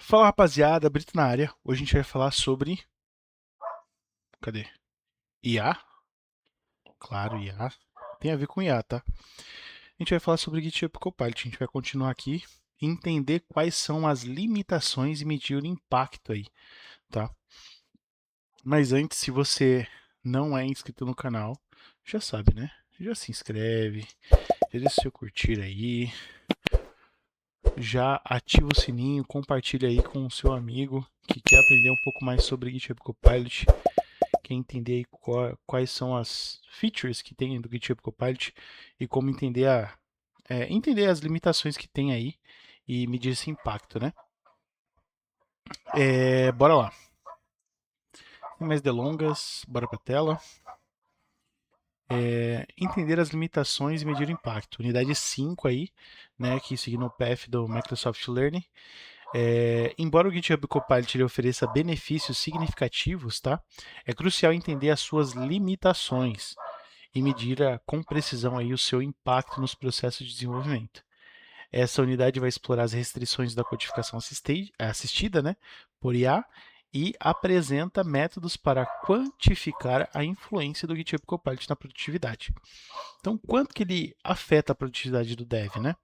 Fala rapaziada, Brito na área. Hoje a gente vai falar sobre. Cadê? IA? Claro, IA. Tem a ver com IA, tá? A gente vai falar sobre GitHub Copilot. A gente vai continuar aqui e entender quais são as limitações e medir o impacto aí, tá? Mas antes, se você não é inscrito no canal, já sabe, né? Já se inscreve, já deixa seu curtir aí, já ativa o sininho, compartilha aí com o seu amigo que quer aprender um pouco mais sobre GitHub Copilot. Quer entender aí quais são as features que tem do GitHub Copilot e como entender as limitações que tem aí e medir esse impacto, né? Bora lá. Sem mais delongas, bora para a tela. Entender as limitações e medir o impacto. Unidade 5 aí, né, que seguindo o path do Microsoft Learning. Embora o GitHub Copilot lhe ofereça benefícios significativos, tá? É crucial entender as suas limitações e medir com precisão aí o seu impacto nos processos de desenvolvimento. Essa unidade vai explorar as restrições da codificação assistida, né, por IA e apresenta métodos para quantificar a influência do GitHub Copilot na produtividade. Então, quanto que ele afeta a produtividade do dev, né?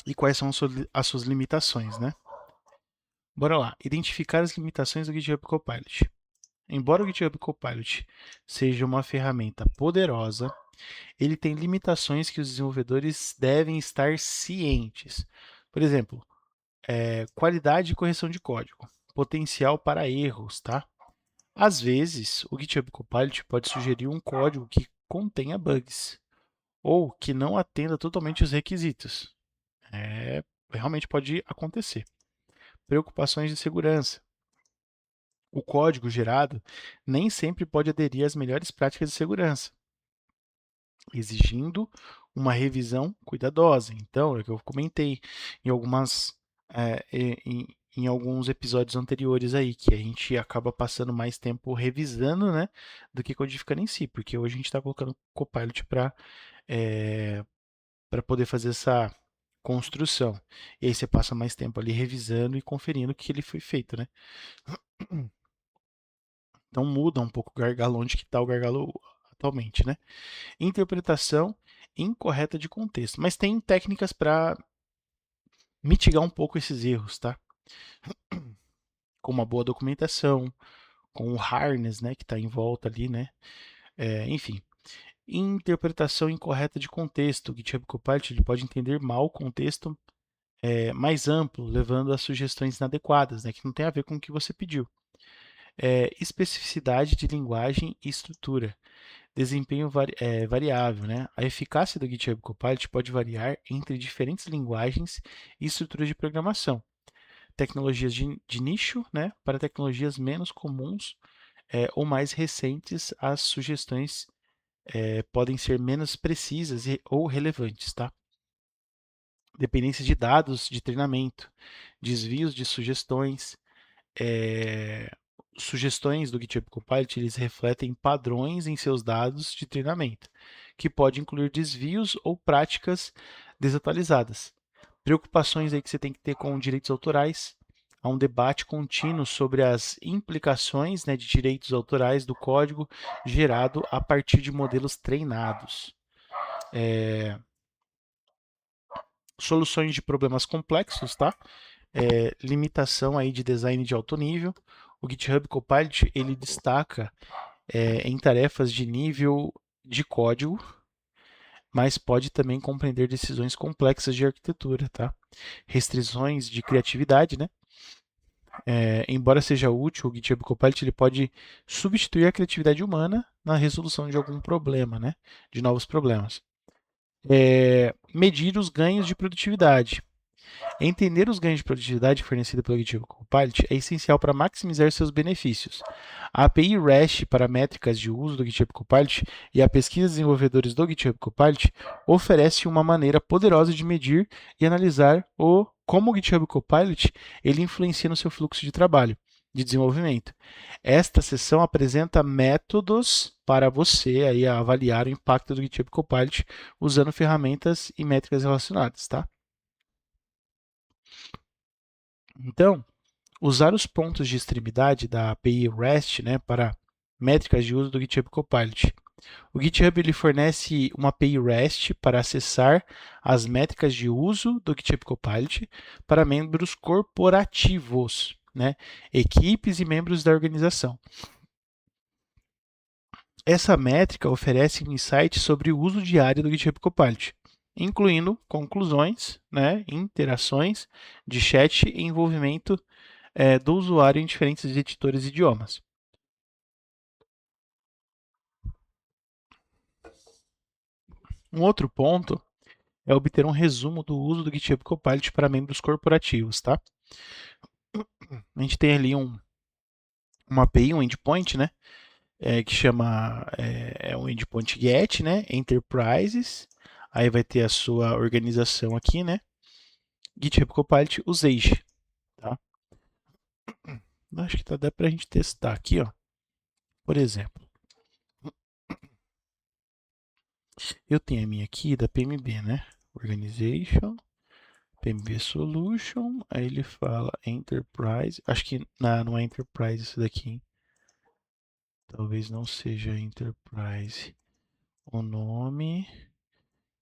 E quais são as suas limitações, né? Bora lá, identificar as limitações do GitHub Copilot. Embora o GitHub Copilot seja uma ferramenta poderosa, ele tem limitações que os desenvolvedores devem estar cientes. Por exemplo, qualidade e correção de código, potencial para erros, tá? Às vezes, o GitHub Copilot pode sugerir um código que contenha bugs ou que não atenda totalmente os requisitos. Realmente pode acontecer. Preocupações de segurança. O código gerado nem sempre pode aderir às melhores práticas de segurança, exigindo uma revisão cuidadosa. Então, é o que eu comentei em em alguns episódios anteriores aí, que a gente acaba passando mais tempo revisando, né, do que codificando em si, porque hoje a gente está colocando Copilot para poder fazer essa construção. E aí você passa mais tempo ali revisando e conferindo o que ele foi feito, né? Então muda um pouco o gargalo, onde que está o gargalo atualmente, né? Interpretação incorreta de contexto. Mas tem técnicas para mitigar um pouco esses erros, tá? Com uma boa documentação, com o harness, né, que está em volta ali, né? Enfim, interpretação incorreta de contexto. O GitHub Copilot ele pode entender mal o contexto mais amplo, levando a sugestões inadequadas, né, que não tem a ver com o que você pediu. Especificidade de linguagem e estrutura. Desempenho variável, né? A eficácia do GitHub Copilot pode variar entre diferentes linguagens e estruturas de programação. Tecnologias de nicho, né? Para tecnologias menos comuns ou mais recentes, as sugestões podem ser menos precisas ou relevantes, tá? Dependência de dados de treinamento, desvios de sugestões, é, sugestões do GitHub Copilot eles refletem padrões em seus dados de treinamento, que pode incluir desvios ou práticas desatualizadas. Preocupações aí que você tem que ter com direitos autorais. Há um debate contínuo sobre as implicações, né, de direitos autorais do código gerado a partir de modelos treinados. Soluções de problemas complexos, tá? Limitação aí de design de alto nível. O GitHub Copilot ele destaca em tarefas de nível de código, mas pode também compreender decisões complexas de arquitetura, tá? Restrições de criatividade, né? Embora seja útil, o GitHub Copilot ele pode substituir a criatividade humana na resolução de algum problema, né? De novos problemas. Medir os ganhos de produtividade. Entender os ganhos de produtividade fornecidos pelo GitHub Copilot é essencial para maximizar seus benefícios. A API REST para métricas de uso do GitHub Copilot e a pesquisa de desenvolvedores do GitHub Copilot oferece uma maneira poderosa de medir e analisar como o GitHub Copilot ele influencia no seu fluxo de trabalho de desenvolvimento. Esta sessão apresenta métodos para você aí avaliar o impacto do GitHub Copilot usando ferramentas e métricas relacionadas, tá? Então, usar os pontos de extremidade da API REST, né, para métricas de uso do GitHub Copilot. O GitHub ele fornece uma API REST para acessar as métricas de uso do GitHub Copilot para membros corporativos, né, equipes e membros da organização. Essa métrica oferece um insight sobre o uso diário do GitHub Copilot, incluindo conclusões, né, interações de chat e envolvimento do usuário em diferentes editores e idiomas. Um outro ponto é obter um resumo do uso do GitHub Copilot para membros corporativos, tá? A gente tem ali uma API, um endpoint, né? Que chama um endpoint get, né? Enterprises. Aí vai ter a sua organização aqui, né? GitHub Copilot Usage, tá? Acho que dá pra gente testar aqui, ó. Por exemplo, eu tenho a minha aqui da PMB, né? Organization, PMB Solution, aí ele fala Enterprise. Acho que não é Enterprise isso daqui, hein? Talvez não seja Enterprise. O nome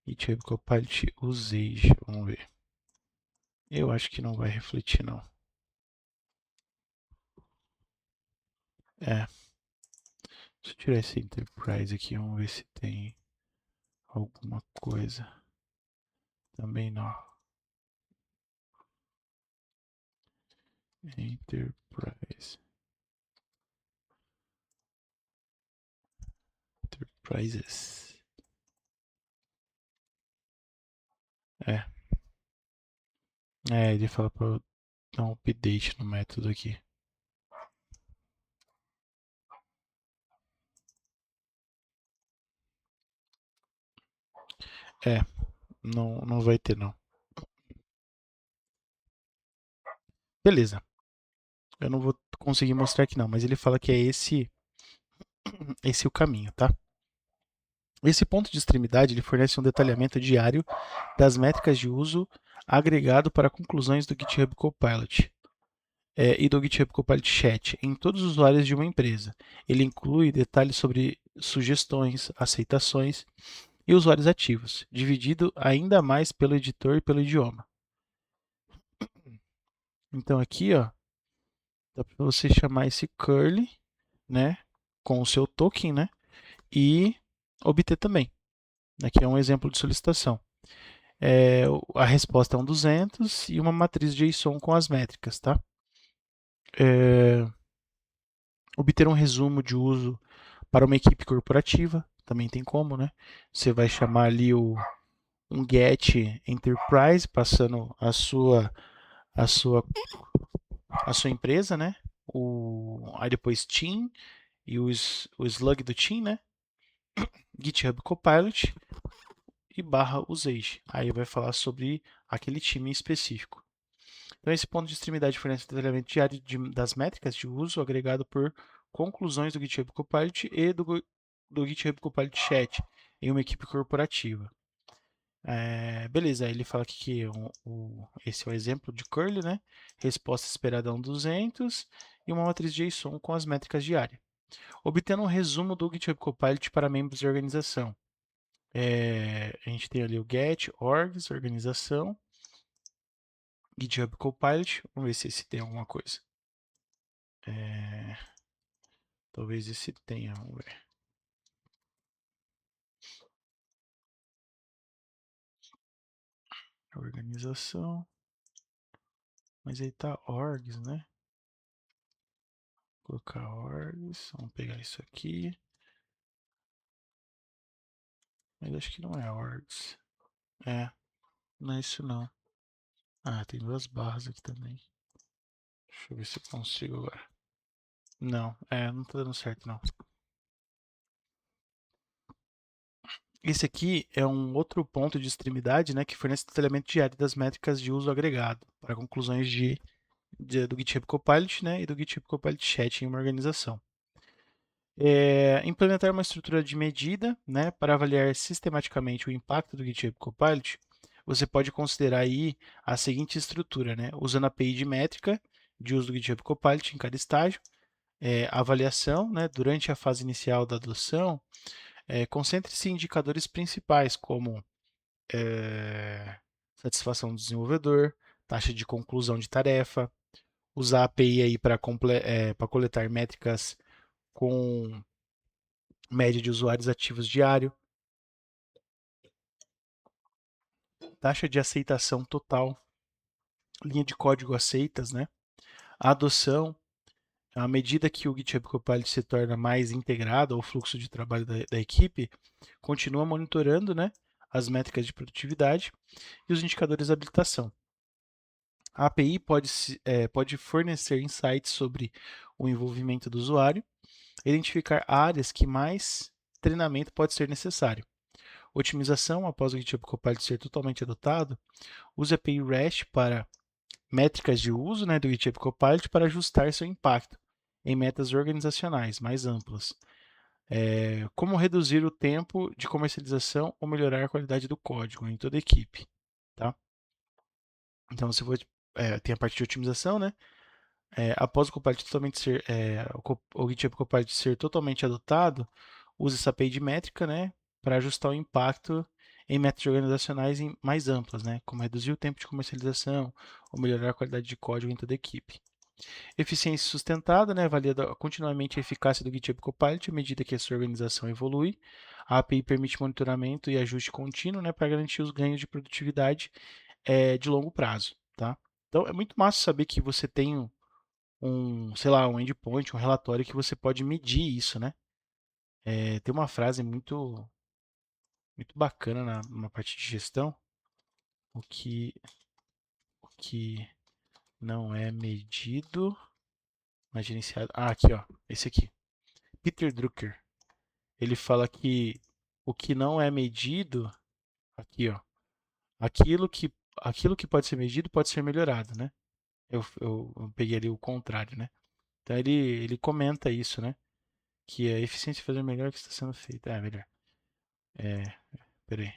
GitHub Copilot Usage. Vamos ver. Eu acho que não vai refletir, não. É. Deixa eu tirar esse Enterprise aqui. Vamos ver se tem alguma coisa. Também não. Enterprise. Enterprises. É. Ele fala para eu dar um update no método aqui. É. Não vai ter, não. Beleza. Eu não vou conseguir mostrar aqui, não. Mas ele fala que é esse o caminho, tá? Esse ponto de extremidade ele fornece um detalhamento diário das métricas de uso agregado para conclusões do GitHub Copilot e do GitHub Copilot Chat em todos os usuários de uma empresa. Ele inclui detalhes sobre sugestões, aceitações e usuários ativos, dividido ainda mais pelo editor e pelo idioma. Então aqui, ó, dá para você chamar esse curly, né, com o seu token, né, e obter também. Aqui é um exemplo de solicitação. A resposta é um 200 e uma matriz JSON com as métricas, tá? Obter um resumo de uso para uma equipe corporativa, também tem como, né? Você vai chamar ali um get enterprise, passando a sua, a sua empresa, né? Aí depois team e o slug do team, né? GitHub Copilot e barra usage. Aí vai falar sobre aquele time específico. Então, esse ponto de extremidade fornece detalhamento diário das métricas de uso agregado por conclusões do GitHub Copilot e do GitHub Copilot Chat em uma equipe corporativa. Beleza, aí ele fala aqui que esse é o exemplo de curly, né? Resposta esperada é um 200 e uma matriz JSON com as métricas diárias. Obtendo um resumo do GitHub Copilot para membros da organização. A gente tem ali o get, orgs, organização, GitHub Copilot. Vamos ver se esse tem alguma coisa. Talvez esse tenha, vamos ver. Organização. Mas aí tá orgs, né? Vou colocar orgs. Vamos pegar isso aqui. Mas acho que não é orgs. Não é isso não. Ah, tem duas barras aqui também. Deixa eu ver se eu consigo agora. Não, não tá dando certo não. Esse aqui é um outro ponto de extremidade, né, que fornece detalhamento diário das métricas de uso agregado para conclusões do GitHub Copilot, né, e do GitHub Copilot Chat em uma organização. Implementar uma estrutura de medida, né, para avaliar sistematicamente o impacto do GitHub Copilot. você pode considerar aí a seguinte estrutura, né? Usando a API de métrica de uso do GitHub Copilot em cada estágio, avaliação, né? Durante a fase inicial da adoção, concentre-se em indicadores principais como satisfação do desenvolvedor, taxa de conclusão de tarefa, usar a API aí para coletar métricas com média de usuários ativos diário, taxa de aceitação total, linha de código aceitas, né? A adoção, à medida que o GitHub Copilot se torna mais integrado ao fluxo de trabalho da equipe, continua monitorando, né, as métricas de produtividade e os indicadores de habilitação. A API pode fornecer insights sobre o envolvimento do usuário, identificar áreas que mais treinamento pode ser necessário. Otimização, após o GitHub Copilot ser totalmente adotado, use a API REST para métricas de uso, né, do GitHub Copilot para ajustar seu impacto em metas organizacionais mais amplas. Como reduzir o tempo de comercialização ou melhorar a qualidade do código em toda a equipe. Tá? Então, você tem a parte de otimização, né? Após o Copilot totalmente ser, o GitHub Copilot ser totalmente adotado, use essa API de métrica, né, para ajustar o impacto em metas organizacionais mais amplas, né, como reduzir o tempo de comercialização ou melhorar a qualidade de código em toda a equipe. Eficiência sustentada, né, avalia continuamente a eficácia do GitHub Copilot à medida que a sua organização evolui. A API permite monitoramento e ajuste contínuo, né, para garantir os ganhos de produtividade de longo prazo. Tá? Então é muito massa saber que você tem sei lá, um endpoint, um relatório que você pode medir isso, né? Tem uma frase muito bacana na parte de gestão, o que, o que não é medido, mas gerenciado. Ah, aqui, ó, esse aqui. Peter Drucker. Ele fala que o que não é medido, aqui, ó, aquilo que, aquilo que pode ser medido pode ser melhorado, né? Eu peguei ali o contrário, né? Então ele comenta isso, né? Que a eficiência de fazer melhor que está sendo feita. Melhor. É, peraí.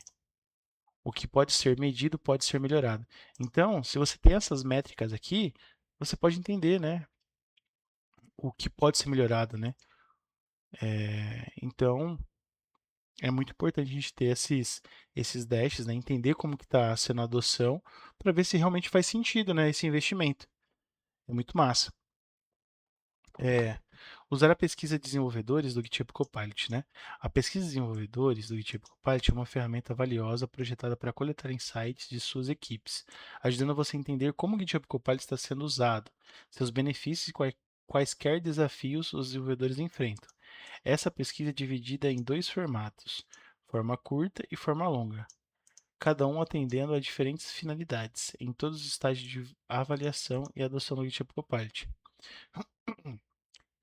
O que pode ser medido pode ser melhorado. Então, se você tem essas métricas aqui, você pode entender, né, o que pode ser melhorado, né? Então, é muito importante a gente ter esses dashes, né, entender como que está sendo a adoção, para ver se realmente faz sentido, né, esse investimento. É muito massa. Usar a pesquisa de desenvolvedores do GitHub Copilot, né? A pesquisa de desenvolvedores do GitHub Copilot é uma ferramenta valiosa projetada para coletar insights de suas equipes, ajudando você a entender como o GitHub Copilot está sendo usado, seus benefícios e quaisquer desafios os desenvolvedores enfrentam. Essa pesquisa é dividida em dois formatos, forma curta e forma longa, cada um atendendo a diferentes finalidades em todos os estágios de avaliação e adoção do GitHub Copilot.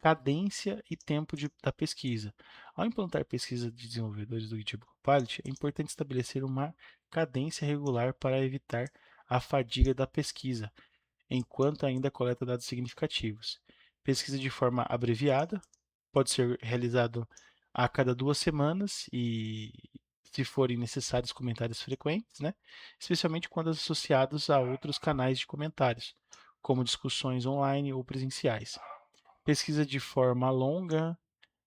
Cadência e tempo da pesquisa. Ao implantar pesquisa de desenvolvedores do GitHub Copilot, é importante estabelecer uma cadência regular para evitar a fadiga da pesquisa, enquanto ainda coleta dados significativos. Pesquisa de forma abreviada pode ser realizado a cada 2 semanas e, se forem necessários, comentários frequentes, né? Especialmente quando associados a outros canais de comentários, como discussões online ou presenciais. Pesquisa de forma longa,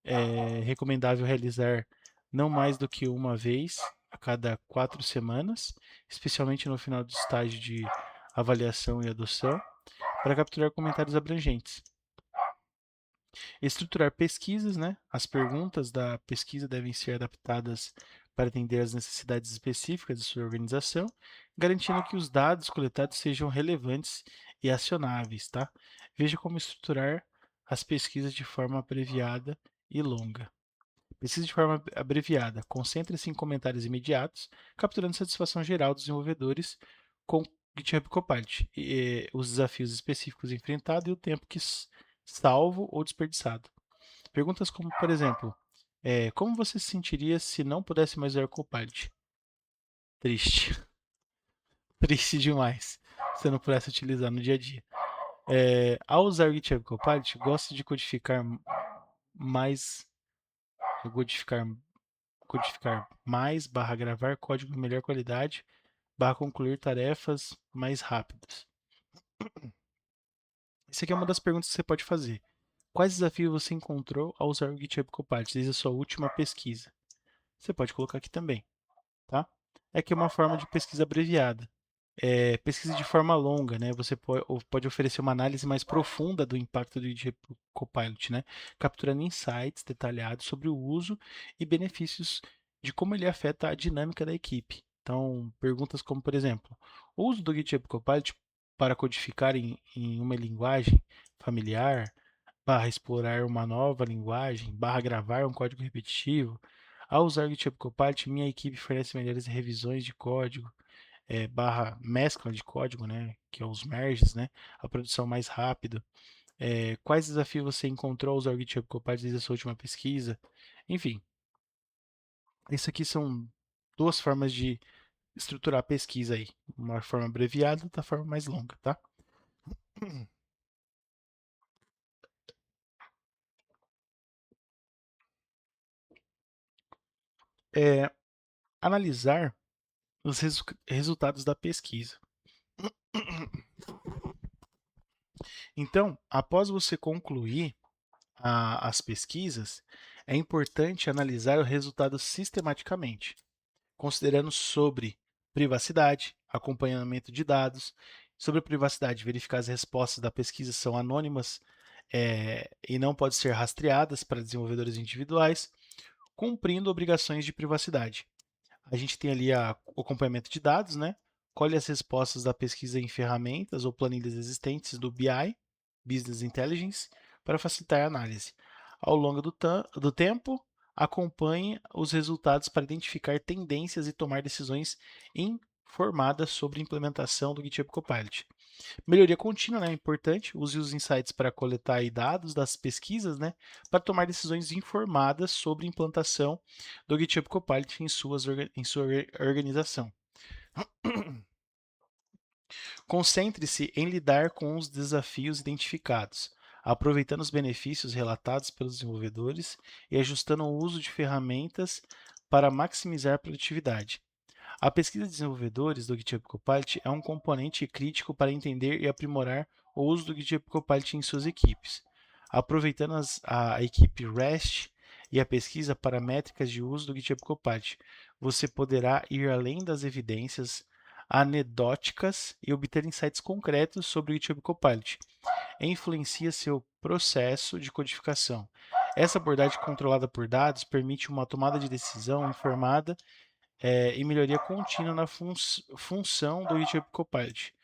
é recomendável realizar não mais do que uma vez a cada 4 semanas, especialmente no final do estágio de avaliação e adoção, para capturar comentários abrangentes. Estruturar pesquisas, né? As perguntas da pesquisa devem ser adaptadas para atender às necessidades específicas de sua organização, garantindo que os dados coletados sejam relevantes e acionáveis, tá? Veja como estruturar as pesquisas de forma abreviada e longa. Pesquisa de forma abreviada. Concentre-se em comentários imediatos, capturando satisfação geral dos desenvolvedores com GitHub Copilot, os desafios específicos enfrentados e o tempo salvo ou desperdiçado. Perguntas como, por exemplo, como você se sentiria se não pudesse mais usar o Copilot? Triste. Triste demais. Se eu não pudesse utilizar no dia a dia. Ao usar o GitHub Copilot, gosto de mais, codificar mais, gravar código de melhor qualidade concluir tarefas mais rápidas. Isso aqui é uma das perguntas que você pode fazer. Quais desafios você encontrou ao usar o GitHub Copilot desde a sua última pesquisa? Você pode colocar aqui também, tá? É que é uma forma de pesquisa abreviada. Pesquisa de forma longa, né? Você pode oferecer uma análise mais profunda do impacto do GitHub Copilot, né? Capturando insights detalhados sobre o uso e benefícios de como ele afeta a dinâmica da equipe. Então, perguntas como, por exemplo, o uso do GitHub Copilot para codificar em uma linguagem familiar, barra explorar uma nova linguagem, barra gravar um código repetitivo. Ao usar o GitHub Copilot, minha equipe fornece melhores revisões de código, barra mescla de código, né, que é os merges, né, a produção mais rápido. Quais desafios você encontrou ao usar o GitHub Copilot desde a sua última pesquisa? Enfim, isso aqui são duas formas de estruturar a pesquisa aí. Uma forma abreviada e outra forma mais longa, tá? É, analisar os resultados da pesquisa. Então, após você concluir as pesquisas, é importante analisar o resultado sistematicamente, considerando sobre privacidade, acompanhamento de dados. Sobre privacidade, verificar as respostas da pesquisa são anônimas e não podem ser rastreadas para desenvolvedores individuais, cumprindo obrigações de privacidade. A gente tem ali o acompanhamento de dados, né? Colhe as respostas da pesquisa em ferramentas ou planilhas existentes do BI, Business Intelligence, para facilitar a análise. Ao longo do tempo, acompanhe os resultados para identificar tendências e tomar decisões informadas sobre a implementação do GitHub Copilot. Melhoria contínua, né, é importante. Use os insights para coletar aí dados das pesquisas, né, para tomar decisões informadas sobre a implantação do GitHub Copilot em sua organização. Concentre-se em lidar com os desafios identificados, aproveitando os benefícios relatados pelos desenvolvedores e ajustando o uso de ferramentas para maximizar a produtividade. A pesquisa de desenvolvedores do GitHub Copilot é um componente crítico para entender e aprimorar o uso do GitHub Copilot em suas equipes. Aproveitando a equipe REST e a pesquisa para métricas de uso do GitHub Copilot, você poderá ir além das evidências anedóticas e obter insights concretos sobre o GitHub Copilot. Influencia seu processo de codificação. Essa abordagem controlada por dados permite uma tomada de decisão informada e melhoria contínua na função do GitHub Copilot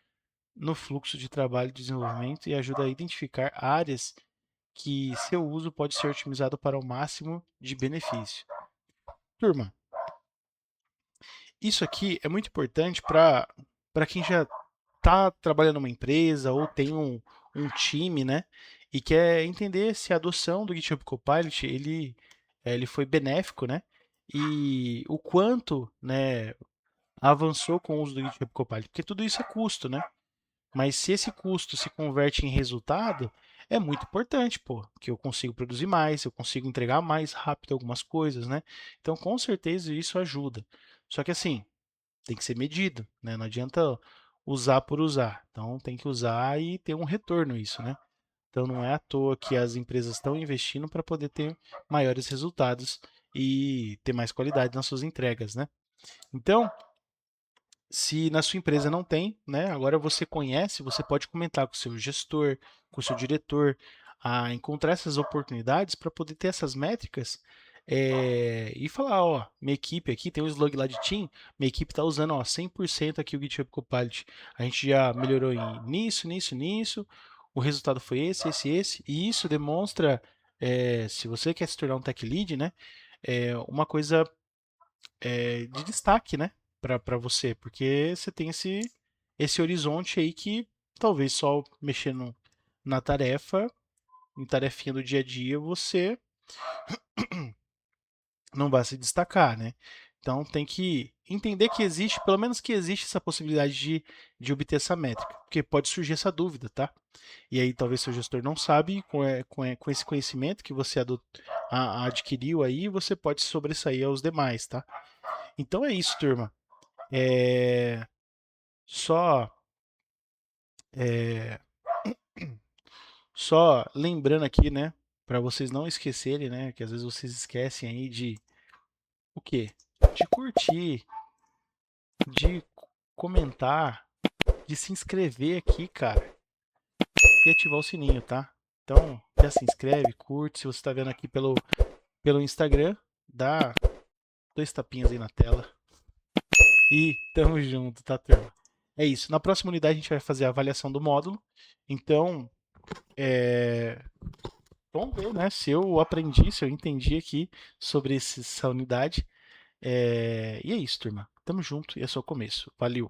no fluxo de trabalho e desenvolvimento e ajuda a identificar áreas que seu uso pode ser otimizado para o máximo de benefício. Turma, isso aqui é muito importante para quem já está trabalhando numa empresa ou tem um time, né? E quer entender se a adoção do GitHub Copilot ele foi benéfico, né? E o quanto, né, avançou com o uso do GitHub Copilot, porque tudo isso é custo, né? Mas se esse custo se converte em resultado, é muito importante, pô, que eu consigo produzir mais, eu consigo entregar mais rápido algumas coisas, né? Então, com certeza isso ajuda. Só que assim, tem que ser medido, né? Não adianta usar por usar. Então, tem que usar e ter um retorno isso, né? Então, não é à toa que as empresas estão investindo para poder ter maiores resultados e ter mais qualidade nas suas entregas, né? Então, se na sua empresa não tem, né, agora você conhece, você pode comentar com o seu gestor, com o seu diretor, a encontrar essas oportunidades para poder ter essas métricas e falar, ó, minha equipe aqui tem um slug lá de team, minha equipe está usando ó, 100% aqui o GitHub Copilot. A gente já melhorou em nisso, nisso, nisso, o resultado foi esse, e isso demonstra, se você quer se tornar um tech lead, né, uma coisa de destaque, né, para você, porque você tem esse horizonte aí que talvez só mexendo na tarefa, em tarefinha do dia a dia, você não vai se destacar, né? Então tem que entender que existe, pelo menos que existe essa possibilidade de obter essa métrica, porque pode surgir essa dúvida, tá? E aí talvez seu gestor não sabe, com esse conhecimento que você adquiriu aí, você pode sobressair aos demais, tá? Então é isso, turma. Só, é, só lembrando aqui, né, para vocês não esquecerem, né, que às vezes vocês esquecem aí de o quê? De curtir, de comentar, de se inscrever aqui, cara, e ativar o sininho, tá? Então, já se inscreve, curte. Se você está vendo aqui pelo Instagram, dá 2 tapinhas aí na tela. E tamo junto, tá, turma? É isso. Na próxima unidade a gente vai fazer a avaliação do módulo. Então, vamos ver, né, se eu aprendi, se eu entendi aqui sobre essa unidade. E é isso, turma. Tamo junto e é só o começo. Valeu!